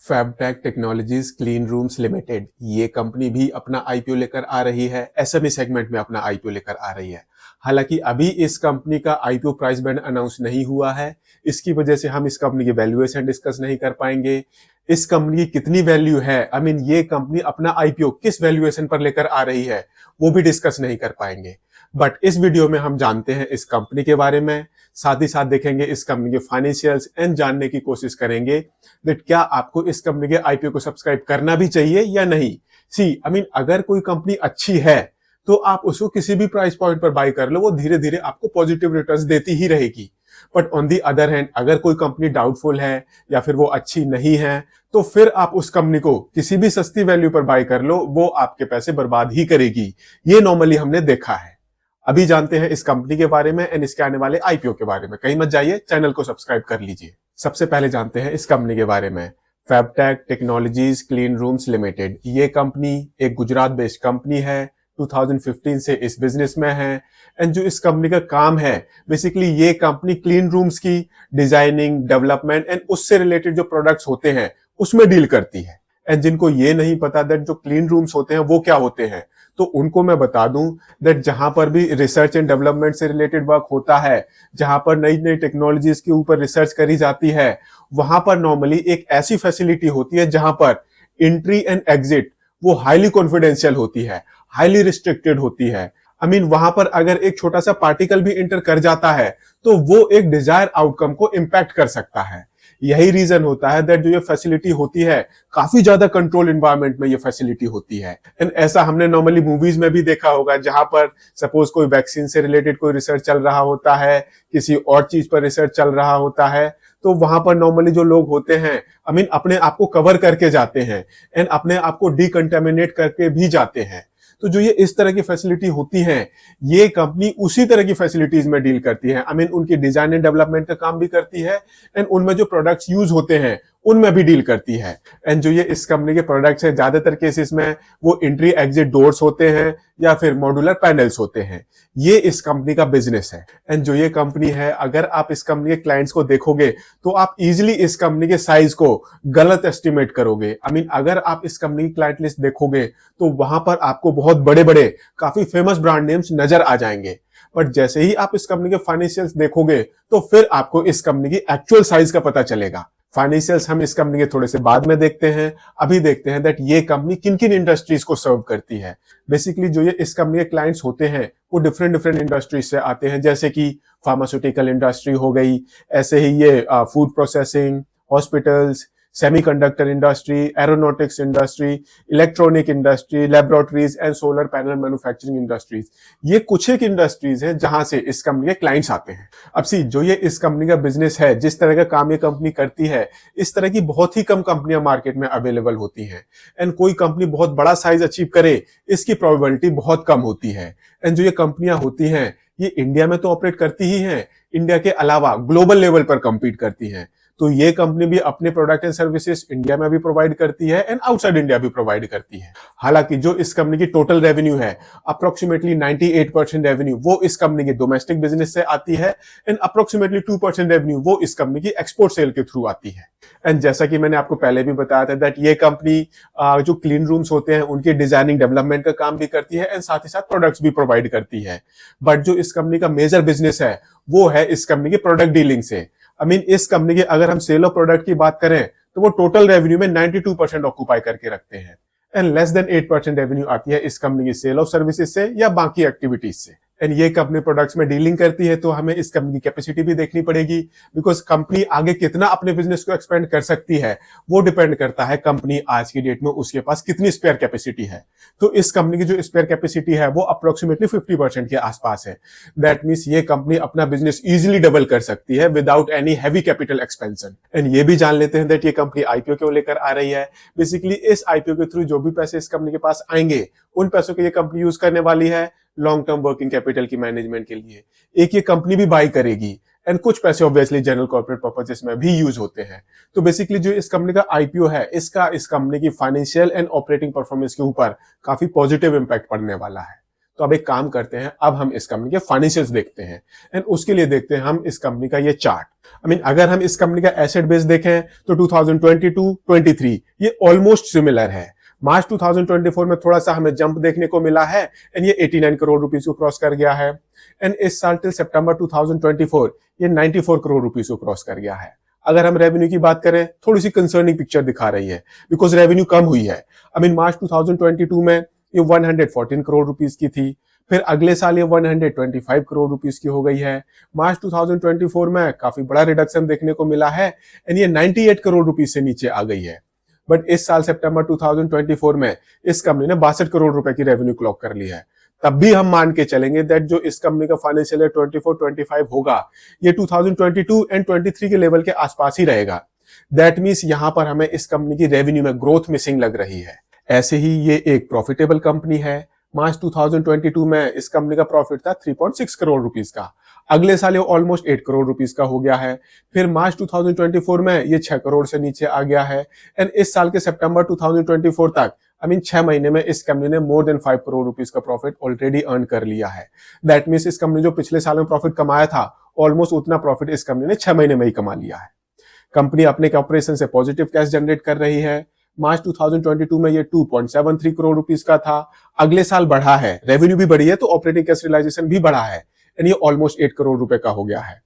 फैबटेक technologies clean rooms limited ये company भी अपना आईपीओ लेकर आ रही है। एसएमई सेगमेंट में अपना आईपीओ लेकर आ रही है। हालांकि अभी इस कंपनी का आईपीओ प्राइस बैंड अनाउंस नहीं हुआ है। इसकी वजह से हम इस कंपनी की वैल्यूएशन डिस्कस नहीं कर पाएंगे। इस कंपनी की कितनी वैल्यू है, ये कंपनी अपना आईपीओ किस वैल्यूएशन पर लेकर आ रही है, वो भी डिस्कस नहीं कर पाएंगे। बट इस वीडियो में हम जानते हैं इस कंपनी के बारे में, साथ ही साथ देखेंगे इस कंपनी के फाइनेंशियल्स एंड जानने की कोशिश करेंगे दैट क्या आपको इस कंपनी के आईपीओ को सब्सक्राइब करना भी चाहिए या नहीं। अगर कोई कंपनी अच्छी है तो आप उसको किसी भी प्राइस पॉइंट पर बाय कर लो, वो धीरे धीरे आपको पॉजिटिव रिटर्न्स देती ही रहेगी। But on the other hand, अगर कोई कंपनी डाउटफुल है या फिर वो अच्छी नहीं है, तो फिर आप उस कंपनी को किसी भी सस्ती वैल्यू पर बाय कर लो, वो आपके पैसे बर्बाद ही करेगी। ये नॉर्मली हमने देखा है। अभी जानते हैं इस कंपनी के बारे में एंड इसके आने वाले आईपीओ के बारे में। कहीं मत जाइए, चैनल को सब्सक्राइब कर लीजिए। सबसे पहले जानते हैं इस कंपनी के बारे में। फैबटेक टेक्नोलॉजीज क्लीन रूम्स लिमिटेड ये कंपनी एक गुजरात बेस्ड कंपनी है। 2015 से इस बिजनेस में है एंड जो इस कंपनी का काम है, बेसिकली ये कंपनी क्लीन रूम्स की डिजाइनिंग, डेवलपमेंट एंड उससे रिलेटेड जो प्रोडक्ट्स होते हैं उसमें डील करती है। एंड जिनको ये नहीं पता दैट जो क्लीन रूम्स होते हैं वो क्या होते हैं, तो उनको मैं बता दूं दैट जहां पर भी रिसर्च एंड डेवलपमेंट से रिलेटेड वर्क होता है, जहां पर नई नई टेक्नोलॉजीज के ऊपर रिसर्च करी जाती है, वहां पर नॉर्मली एक ऐसी फैसिलिटी होती है जहां पर एंट्री एंड एग्जिट वो हाईली कॉन्फिडेंशियल होती है, हाईली रिस्ट्रिक्टेड होती है। वहां पर अगर एक छोटा सा पार्टिकल भी इंटर कर जाता है तो वो एक डिजायर आउटकम को इंपैक्ट कर सकता है। यही रीजन होता है दैट जो ये फैसिलिटी होती है, काफी ज्यादा कंट्रोल एनवायरनमेंट में ये फैसिलिटी होती है। एंड ऐसा हमने नॉर्मली मूवीज में भी देखा होगा, जहां पर सपोज कोई वैक्सीन से रिलेटेड कोई रिसर्च चल रहा होता है, किसी और चीज पर रिसर्च चल रहा होता है, तो वहां पर नॉर्मली जो लोग होते हैं अपने आप को कवर करके जाते हैं एंड अपने आप को डिकंटामिनेट करके भी जाते हैं। तो जो ये इस तरह की फैसिलिटी होती है, ये कंपनी उसी तरह की फैसिलिटीज में डील करती है। उनकी डिजाइन एंड डेवलपमेंट का काम भी करती है एंड उनमें जो प्रोडक्ट्स यूज होते हैं उनमें भी डील करती है। एंड जो ये इस कंपनी के प्रोडक्ट्स है, ज्यादातर केसेस में वो एंट्री एग्जिट डोर्स होते हैं या फिर मॉड्यूलर पैनल्स होते हैं। ये इस कंपनी का बिजनेस है। एंड जो ये कंपनी है, अगर आप इस कंपनी के क्लाइंट्स को देखोगे तो आप इजीली इस कंपनी के साइज को गलत एस्टिमेट करोगे। अगर आप इस कंपनी की क्लाइंट लिस्ट देखोगे तो वहां पर आपको बहुत बड़े बड़े काफी फेमस ब्रांड नेम्स नजर आ जाएंगे। बट जैसे ही आप इस कंपनी के फाइनेंशियल्स देखोगे तो फिर आपको इस कंपनी की एक्चुअल साइज का पता चलेगा। फाइनेंशियल्स हम इस कंपनी के थोड़े से बाद में देखते हैं। अभी देखते हैं दैट ये कंपनी किन किन इंडस्ट्रीज को सर्व करती है। बेसिकली जो ये इस कंपनी के क्लाइंट्स होते हैं वो डिफरेंट डिफरेंट इंडस्ट्रीज से आते हैं, जैसे कि फार्मास्यूटिकल इंडस्ट्री हो गई, ऐसे ही ये food processing, hospitals, semiconductor industry, aeronautics industry, electronic industry, laboratories and solar panel manufacturing industries. ये कुछ एक इंडस्ट्रीज हैं जहां से इस कंपनी के क्लाइंट्स आते हैं। जो ये इस कंपनी का बिजनेस है, जिस तरह का काम ये कंपनी करती है, इस तरह की बहुत ही कम कंपनियां मार्केट में अवेलेबल होती हैं। एंड कोई कंपनी बहुत बड़ा साइज अचीव करे, इसकी प्रोबेबिलिटी बहुत कम होती है। एंड जो ये कंपनियां होती हैं, ये इंडिया में तो ऑपरेट करती ही हैं, इंडिया के अलावा ग्लोबल लेवल पर कंपीट करती हैं। तो ये कंपनी भी अपने प्रोडक्ट एंड सर्विसेज इंडिया में भी प्रोवाइड करती है एंड आउटसाइड इंडिया भी प्रोवाइड करती है। हालांकि जो इस कंपनी की टोटल रेवेन्यू है, अप्रोक्सीमेटली 98% रेवेन्यू वो इस कंपनी के डोमेस्टिक बिजनेस से आती है एंड अप्रोक्सीमेटली 2% रेवेन्यू वो इस कंपनी की एक्सपोर्ट सेल के थ्रू आती है। एंड जैसा कि मैंने आपको पहले भी बताया था दैट ये कंपनी जो क्लीन रूम्स होते हैं उनकी डिजाइनिंग डेवलपमेंट का काम भी करती है एंड साथ ही साथ प्रोडक्ट्स भी प्रोवाइड करती है। बट जो इस कंपनी का मेजर बिजनेस है वो है इस कंपनी की प्रोडक्ट डीलिंग से। इस कंपनी के अगर हम सेल ऑफ प्रोडक्ट की बात करें तो वो टोटल रेवेन्यू में 92% ऑक्यूपाई करके रखते हैं एंड लेस देन 8% रेवेन्यू आती है इस कंपनी की सेल ऑफ सर्विसेज से या बाकी एक्टिविटीज से। एंड ये कंपनी प्रोडक्ट्स में डीलिंग करती है, तो हमें इस कंपनी की कैपेसिटी भी देखनी पड़ेगी, बिकॉज कंपनी आगे कितना अपने बिजनेस को एक्सपेंड कर सकती है वो डिपेंड करता है कंपनी आज की डेट में उसके पास कितनी स्पेयर कैपेसिटी है। तो इस कंपनी की जो स्पेयर कैपेसिटी है वो अप्रोक्सीमेटली 50% के आसपास है। दैट मीन्स ये कंपनी अपना बिजनेस इजिली डबल कर सकती है without any heavy capital expansion. And ये भी जान लेते हैं दैट ये कंपनी आईपीओ क्यों लेकर आ रही है। बेसिकली इस आईपीओ के थ्रू जो भी पैसे इस कंपनी के पास आएंगे, उन पैसों को ये कंपनी यूज करने वाली है लॉन्ग टर्म वर्किंग कैपिटल की मैनेजमेंट के लिए। एक ये कंपनी भी बाई करेगी एंड कुछ पैसे ऑब्वियसली जनरल कॉर्पोरेट पर्पसेस में भी यूज होते हैं। तो बेसिकली जो इस कंपनी का आईपीओ है, इसका इस कंपनी की फाइनेंशियल एंड ऑपरेटिंग परफॉर्मेंस के ऊपर काफी पॉजिटिव इंपैक्ट पड़ने वाला है। तो अब एक काम करते हैं, अब हम इस कंपनी के फाइनेंशियल्स देखते हैं एंड उसके लिए देखते हैं हम इस कंपनी का ये चार्ट। अगर हम इस कंपनी का एसेट बेस देखें तो 2022-23 ये ऑलमोस्ट सिमिलर है। मार्च 2024 में थोड़ा सा हमें जंप देखने को मिला है एंड ये 89 करोड़ रुपीस को क्रॉस कर गया है एंड इस साल टिल सितंबर 2024 ये 94 करोड़ रुपीस को क्रॉस कर गया है। अगर हम रेवेन्यू की बात करें, थोड़ी सी कंसर्निंग पिक्चर दिखा रही है बिकॉज रेवेन्यू कम हुई है। मार्च 2022 में ये 114 करोड़ रुपीस की थी, फिर अगले साल ये 125 करोड़ रुपीस की हो गई है। मार्च 2024 में काफी बड़ा रिडक्शन देखने को मिला है एंड ये 98 करोड़ रुपीस से नीचे आ गई है। बट इस साल सितंबर 2024 में इस कंपनी ने 62 करोड़ रुपए की रेवेन्यू क्लॉक कर ली है। तब भी हम मान के चलेंगे दैट जो इस कंपनी का फाइनेंशियल ईयर 24-25 होगा ये 2022 एंड 23 के लेवल के आसपास ही रहेगा। दैट मीन्स यहां पर हमें इस कंपनी की रेवेन्यू में ग्रोथ मिसिंग लग रही है। ऐसे ही ये एक प्रॉफिटेबल कंपनी है। मार्च 2022 में इस कंपनी का प्रॉफिट था 3.6 करोड़ रुपीस का, अगले साल ये ऑलमोस्ट 8 करोड़ रुपीस का हो गया है। फिर मार्च 2024 में ये 6 करोड़ से नीचे आ गया है एंड इस साल के सितंबर 2024 तक 6 महीने में इस कंपनी ने मोर देन 5 करोड़ रुपीस का प्रॉफिट ऑलरेडी अर्न कर लिया है। दैट मीन्स इस कंपनी जो पिछले साल में प्रॉफिट कमाया था ऑलमोस्ट उतना प्रॉफिट इस कंपनी ने 6 महीने में ही कमा लिया है। कंपनी अपने ऑपरेशन से पॉजिटिव कैश जनरेट कर रही है। मार्च 2022 में ये 2.73 करोड़ रुपीस का था, अगले साल बढ़ा है, रेवेन्यू भी बढ़ी है तो ऑपरेटिंग कैश रियलाइजेशन भी बढ़ा है एंड ये ऑलमोस्ट 8 करोड़ रुपए का हो गया है।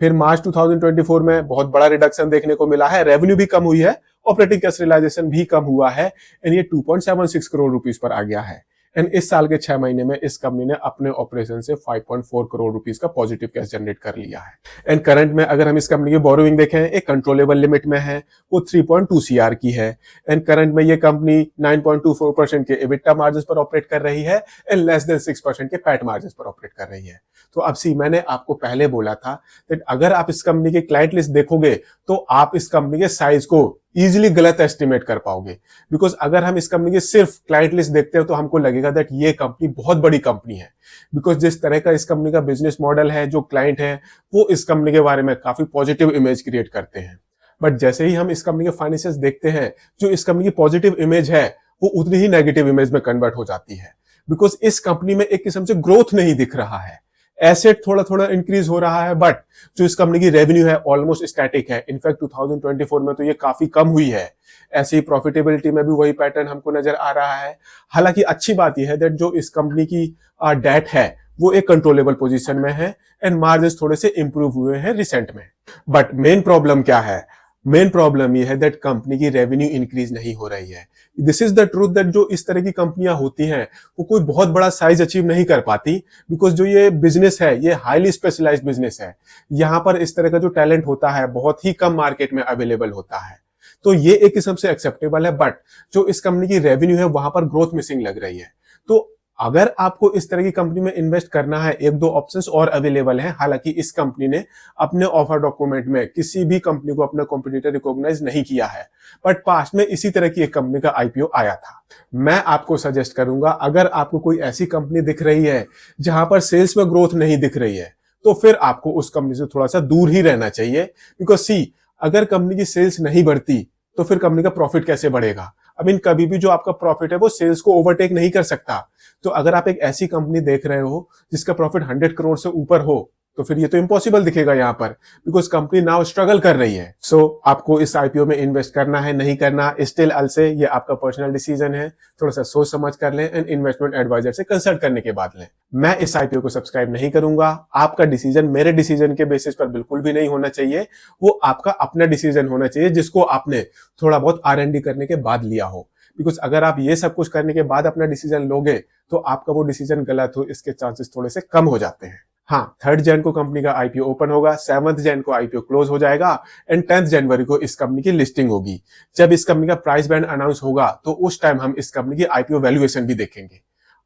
फिर मार्च 2024 में बहुत बड़ा रिडक्शन देखने को मिला है, रेवेन्यू भी कम हुई है, ऑपरेटिंग कैश रियलाइजेशन भी कम हुआ है एंड ये 2.76 करोड़ रुपीस पर आ गया है एंड इस साल के 6 महीने में इस कंपनी ने अपने ऑपरेशन से 5.4 करोड़ रुपीस का पॉजिटिव कैश जनरेट कर लिया है। एंड करंट में अगर हम इस कंपनी की बोरोइंग देखें, एक कंट्रोलेबल लिमिट में है, वो 3.2 सीआर की है एंड करंट में ये कंपनी 9.24% के एबिटा मार्जिन पर ऑपरेट कर रही है एंड लेस देन 6% के पैट मार्जिन पर ऑपरेट कर रही है। तो अब मैंने आपको पहले बोला था दैट अगर आप इस कंपनी की क्लाइंट लिस्ट देखोगे तो आप इस कंपनी के साइज को इजीली गलत एस्टिमेट कर पाओगे। बिकॉज अगर हम इस कंपनी की सिर्फ क्लाइंट लिस्ट देखते हो तो हमको लगेगा दैट ये कंपनी बहुत बड़ी कंपनी है, बिकॉज जिस तरह का इस कंपनी का बिजनेस मॉडल है, जो क्लाइंट है वो इस कंपनी के बारे में काफी पॉजिटिव इमेज क्रिएट करते हैं। बट जैसे ही हम इस कंपनी के फाइनेंशियल्स देखते हैं, जो इस कंपनी की पॉजिटिव इमेज है वो उतनी ही नेगेटिव इमेज में कन्वर्ट हो जाती है। बिकॉज इस कंपनी में एक किस्म से ग्रोथ नहीं दिख रहा है, एसेट थोड़ा थोड़ा इंक्रीज हो रहा है बट जो इस कंपनी की रेवेन्यू है ऑलमोस्ट स्टैटिक है। इनफैक्ट 2024 में तो ये काफी कम हुई है। ऐसे ही प्रॉफिटेबिलिटी में भी वही पैटर्न हमको नजर आ रहा है। हालांकि अच्छी बात यह है दैट जो इस कंपनी की डेट है वो एक कंट्रोलेबल पोजीशन में है एंड मार्जिन थोड़े से इंप्रूव हुए हैं रिसेंट में। बट मेन प्रॉब्लम क्या है? मेन प्रॉब्लम ये है दैट कंपनी की रेवेन्यू इंक्रीज नहीं हो रही है। This is the truth that जो इस तरह की कंपनियां होती हैं वो कोई बहुत बड़ा साइज अचीव नहीं कर पाती, बिकॉज जो ये बिजनेस है ये हाईली स्पेशलाइज्ड बिजनेस है। यहां पर इस तरह का जो टैलेंट होता है बहुत ही कम मार्केट में अवेलेबल होता है। तो ये एक किस्म से एक्सेप्टेबल है, बट जो इस कंपनी की रेवेन्यू है वहां पर ग्रोथ मिसिंग लग रही है। तो अगर आपको इस तरह की कंपनी में इन्वेस्ट करना है, एक दो ऑप्शंस और अवेलेबल हैं। हालांकि इस कंपनी ने अपने ऑफर डॉक्यूमेंट में किसी भी कंपनी को अपना कॉम्पिटिटर रिकॉग्नाइज नहीं किया है, बट पास्ट में इसी तरह की एक कंपनी का आईपीओ आया था। मैं आपको सजेस्ट करूंगा, अगर आपको कोई ऐसी कंपनी दिख रही है जहां पर सेल्स में ग्रोथ नहीं दिख रही है तो फिर आपको उस कंपनी से थोड़ा सा दूर ही रहना चाहिए। बिकॉज अगर कंपनी की सेल्स नहीं बढ़ती तो फिर कंपनी का प्रॉफिट कैसे बढ़ेगा? कभी भी जो आपका प्रॉफिट है वो सेल्स को ओवरटेक नहीं कर सकता। तो अगर आप एक ऐसी कंपनी देख रहे हो जिसका प्रॉफिट 100 करोड़ से ऊपर हो तो फिर ये तो इम्पॉसिबल दिखेगा यहाँ पर, बिकॉज कंपनी नाउ स्ट्रगल कर रही है। सो आपको इस आईपीओ में इन्वेस्ट करना है नहीं करना, स्टिल अलसे ये आपका पर्सनल डिसीजन है। थोड़ा सा सोच समझ कर लें एंड इन्वेस्टमेंट एडवाइजर से कंसल्ट करने के बाद लें। मैं इस आईपीओ को सब्सक्राइब नहीं करूंगा। आपका डिसीजन मेरे डिसीजन के बेसिस पर बिल्कुल भी नहीं होना चाहिए, वो आपका अपना डिसीजन होना चाहिए जिसको आपने थोड़ा बहुत R&D करने के बाद लिया हो। बिकॉज अगर आप ये सब कुछ करने के बाद अपना डिसीजन लोगे तो आपका वो डिसीजन गलत हो इसके चांसेस थोड़े से कम हो जाते हैं। हाँ, 3 जन को कंपनी का आईपीओ ओपन होगा, 7 जन को आईपीओ क्लोज हो जाएगा एंड 10 जनवरी को इस कंपनी की लिस्टिंग होगी। जब इस कंपनी का प्राइस बैंड अनाउंस होगा तो उस टाइम हम इस कंपनी की आईपीओ वैल्यूएशन भी देखेंगे।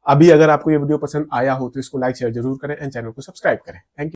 अभी अगर आपको ये वीडियो पसंद आया हो तो इसको लाइक शेयर जरूर करें एंड चैनल को सब्सक्राइब करें। Thank you.